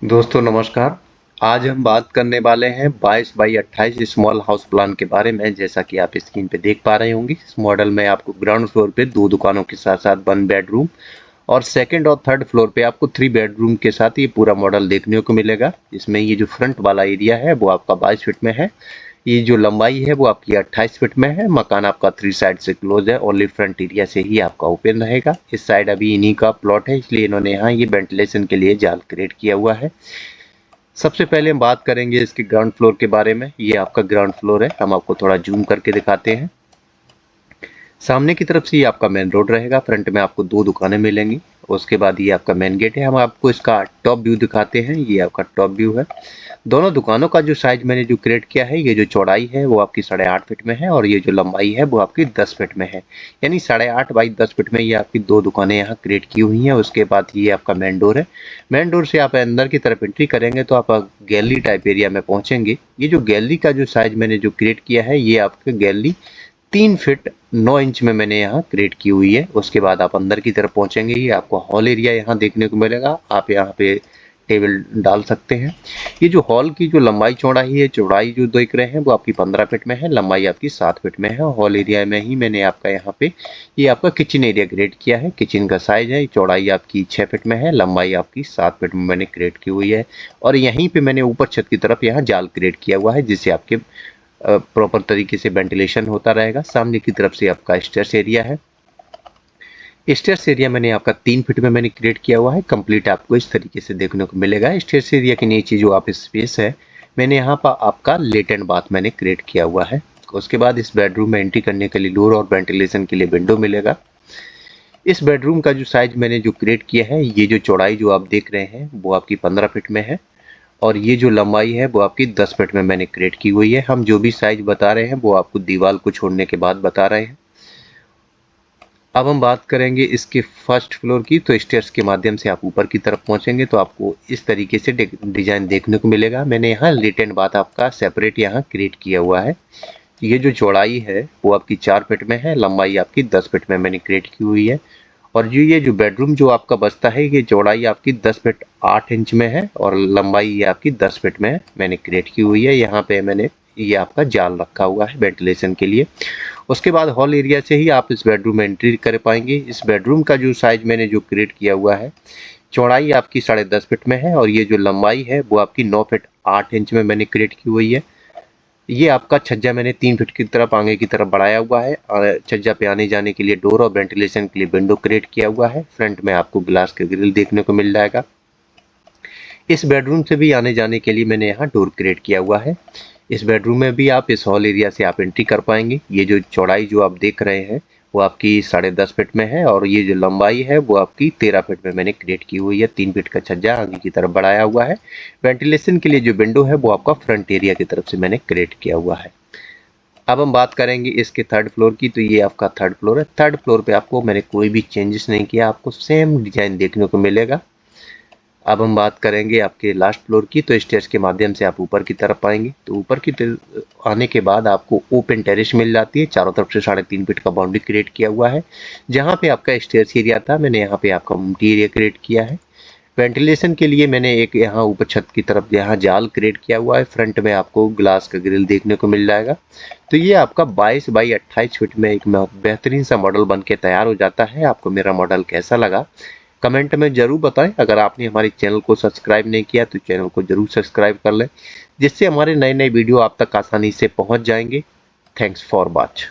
दोस्तों नमस्कार। आज हम बात करने वाले हैं 22 बाई 28 स्मॉल हाउस प्लान के बारे में। जैसा कि आप स्क्रीन पे देख पा रहे होंगे, इस मॉडल में आपको ग्राउंड फ्लोर पे 2 दुकानों के साथ साथ 1 बेडरूम और सेकंड और थर्ड फ्लोर पे आपको 3 बेडरूम के साथ ये पूरा मॉडल देखने को मिलेगा। इसमें ये जो फ्रंट वाला एरिया है वो आपका 22 फीट में है। ये जो लंबाई है वो आपकी 28 फीट में है। मकान आपका 3 साइड से क्लोज है, ओनली फ्रंट एरिया से ही आपका ओपन रहेगा। इस साइड अभी इन्हीं का प्लॉट है, इसलिए इन्होंने यहाँ ये वेंटिलेशन के लिए जाल क्रिएट किया हुआ है। सबसे पहले हम बात करेंगे इसके ग्राउंड फ्लोर के बारे में। ये आपका ग्राउंड फ्लोर है, हम आपको थोड़ा जूम करके दिखाते हैं। सामने की तरफ से ये आपका मेन रोड रहेगा, फ्रंट में आपको 2 दुकानें मिलेंगी। उसके बाद ये आपका मेन गेट है। हम आपको इसका टॉप व्यू दिखाते हैं। ये आपका टॉप व्यू है। दोनों दुकानों का जो साइज मैंने जो क्रिएट किया है, ये जो चौड़ाई है वो आपकी 8.5 फीट में है और ये जो लंबाई है वो आपकी 10 फीट में है। यानी 8.5 बाई 10 फीट में ये आपकी 2 दुकानें यहाँ क्रिएट की हुई हैं। उसके बाद ये आपका मेन डोर है। मेन डोर से आप अंदर की तरफ एंट्री करेंगे तो आप गैलरी टाइप एरिया में पहुंचेंगे। ये जो गैलरी का जो साइज मैंने जो क्रिएट किया है, ये आपकी गैलरी 3 फीट 9 इंच में मैंने यहाँ क्रिएट की हुई है। उसके बाद आप अंदर की तरफ पहुंचेंगे, ये आपको हॉल एरिया यहाँ देखने को मिलेगा। आप यहाँ पे टेबल डाल सकते हैं। ये जो हॉल की जो लंबाई चौड़ाई है, चौड़ाई जो देख रहे हैं वो आपकी 15 फीट में है, लंबाई आपकी 7 फीट में है। हॉल एरिया में ही मैंने आपका यहाँ पे ये आपका किचन एरिया क्रिएट किया है। किचन का साइज है, चौड़ाई आपकी 6 फीट में है, लंबाई आपकी 7 फीट में मैंने क्रिएट की हुई है। और यहीं पे मैंने ऊपर छत की तरफ यहाँ जाल क्रिएट किया हुआ है, जिससे आपके प्रॉपर तरीके से वेंटिलेशन होता रहेगा। सामने की तरफ से आपका स्टेयर्स एरिया है। स्टेयर्स एरिया मैंने आपका 3 फीट में मैंने क्रिएट किया हुआ है। कंप्लीट आपको इस तरीके से देखने को मिलेगा। स्टेयर्स एरिया के नीचे जो आप स्पेस है, मैंने यहाँ पर आपका लेट एंड बाथ मैंने क्रिएट किया हुआ है। उसके बाद इस बेडरूम में एंट्री करने के लिए डोर और वेंटिलेशन के लिए विंडो मिलेगा। इस बेडरूम का जो साइज मैंने जो क्रिएट किया है, ये जो चौड़ाई जो आप देख रहे हैं वो आपकी 15 फीट में है और ये जो लंबाई है वो आपकी 10 फीट में मैंने क्रिएट की हुई है। हम जो भी साइज बता रहे हैं वो आपको दीवार को छोड़ने के बाद बता रहे हैं। अब हम बात करेंगे इसके फर्स्ट फ्लोर की। तो स्टेयर्स के माध्यम से आप ऊपर की तरफ पहुंचेंगे तो आपको इस तरीके से डिजाइन देखने को मिलेगा। मैंने यहाँ लेट एंड बाथ आपका सेपरेट यहाँ क्रिएट किया हुआ है। ये जो चौड़ाई है वो आपकी 4 फीट में है, लंबाई आपकी 10 फीट में मैंने क्रिएट की हुई है। और ये जो बेडरूम जो आपका बचता है, ये चौड़ाई आपकी 10 फीट 8 इंच में है और लंबाई ये आपकी 10 फीट में मैंने क्रिएट की हुई है। यहाँ पे मैंने ये आपका जाल रखा हुआ है वेंटिलेशन के लिए। उसके बाद हॉल एरिया से ही आप इस बेडरूम में एंट्री कर पाएंगे। इस बेडरूम का जो साइज मैंने जो क्रिएट किया हुआ है, चौड़ाई आपकी 10.5 फीट में है और ये जो लंबाई है वो आपकी 9 फीट 8 इंच में मैंने क्रिएट की हुई है। ये आपका छज्जा मैंने 3 फीट की तरफ आगे की तरफ बढ़ाया हुआ है और छज्जा पे आने जाने के लिए डोर और वेंटिलेशन के लिए विंडो क्रिएट किया हुआ है। फ्रंट में आपको ग्लास का ग्रिल देखने को मिल जाएगा। इस बेडरूम से भी आने जाने के लिए मैंने यहाँ डोर क्रिएट किया हुआ है। इस बेडरूम में भी आप इस हॉल एरिया से आप एंट्री कर पाएंगे। ये जो चौड़ाई जो आप देख रहे हैं वो आपकी 10.5 फीट में है और ये जो लंबाई है वो आपकी 13 फीट में मैंने क्रिएट की हुई है। 3 फीट का छज्जा आगे की तरफ बढ़ाया हुआ है। वेंटिलेशन के लिए जो विंडो है वो आपका फ्रंट एरिया की तरफ से मैंने क्रिएट किया हुआ है। अब हम बात करेंगे इसके थर्ड फ्लोर की। तो ये आपका थर्ड फ्लोर है। थर्ड फ्लोर पे आपको मैंने कोई भी चेंजेस नहीं किया, आपको सेम डिजाइन देखने को मिलेगा। अब हम बात करेंगे आपके लास्ट फ्लोर की। तो स्टेयर्स के माध्यम से आप ऊपर की तरफ आएंगे तो ऊपर की आने के बाद आपको ओपन टेरेस मिल जाती है। चारों तरफ से 3.5 फीट का बाउंड्री क्रिएट किया हुआ है। जहाँ पे आपका स्टेयर्स एरिया था, मैंने यहाँ पे आपका कम्युनिटी एरिया क्रिएट किया है। वेंटिलेशन के लिए मैंने एक यहाँ ऊपर छत की तरफ यहाँ जाल क्रिएट किया हुआ है। फ्रंट में आपको ग्लास का ग्रिल देखने को मिल जाएगा। तो ये आपका 22 बाई 28 फीट में एक बेहतरीन सा मॉडल बन के तैयार हो जाता है। आपको मेरा मॉडल कैसा लगा कमेंट में जरूर बताएं। अगर आपने हमारे चैनल को सब्सक्राइब नहीं किया तो चैनल को जरूर सब्सक्राइब कर लें, जिससे हमारे नए नए वीडियो आप तक आसानी से पहुंच जाएंगे। Thanks for watch.